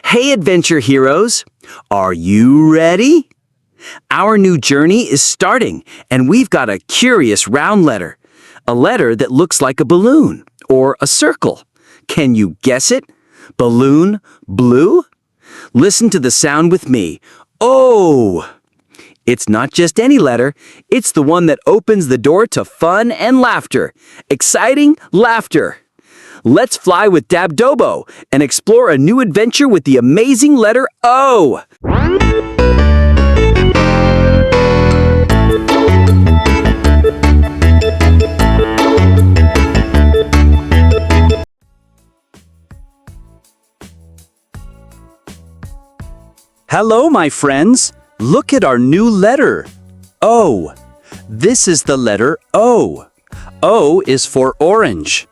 Hey, adventure heroes! Are you ready? Our new journey is starting, and we've got a curious round letter. A letter that looks like a balloon or a circle. Can you guess it? Balloon, blue? Listen to the sound with me. O! It's not just any letter. It's the one that opens the door to fun and laughter. Exciting laughter. Let's fly with Dabdobo and explore a new adventure with the amazing letter O. Hello, my friends. Look at our new letter, O. This is the letter O. O is for orange.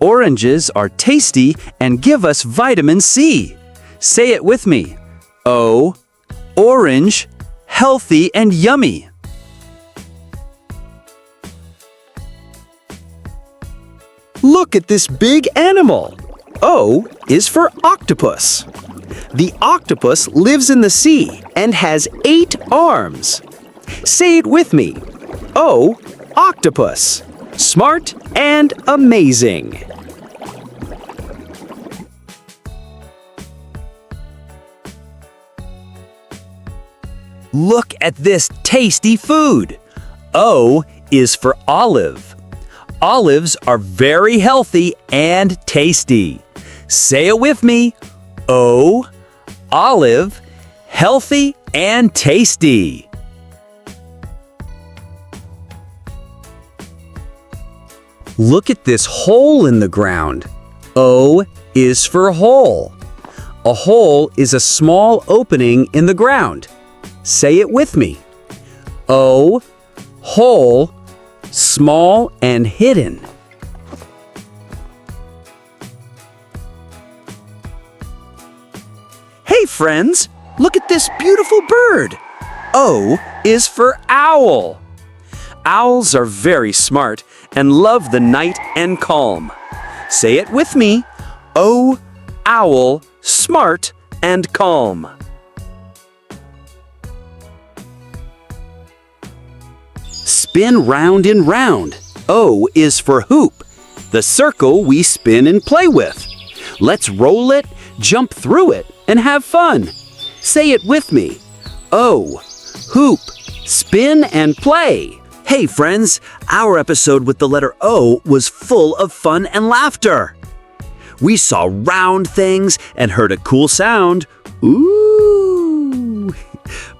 Oranges are tasty and give us vitamin C. Say it with me. O, orange, healthy and yummy. Look at this big animal. O is for octopus. The octopus lives in the sea and has 8 arms. Say it with me. O, octopus. Smart and amazing. Look at this tasty food. O is for olive. Olives are very healthy and tasty. Say it with me. O, olive, healthy and tasty. Look at this hole in the ground. O is for hole. A hole is a small opening in the ground. Say it with me. O, hole, small and hidden. Hey friends, look at this beautiful bird. O is for owl. Owls are very smart and love the night and calm. Say it with me. O, owl, smart and calm. Spin round and round. O is for hoop, the circle we spin and play with. Let's roll it, jump through it, and have fun. Say it with me. O, hoop, spin and play. Hey friends, our episode with the letter O was full of fun and laughter. We saw round things and heard a cool sound. Ooh!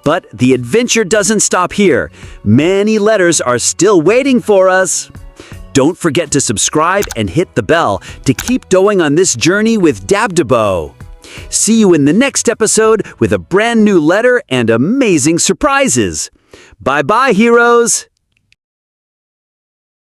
But the adventure doesn't stop here. Many letters are still waiting for us. Don't forget to subscribe and hit the bell to keep going on this journey with Dabdobo. See you in the next episode with a brand new letter and amazing surprises. Bye-bye, heroes!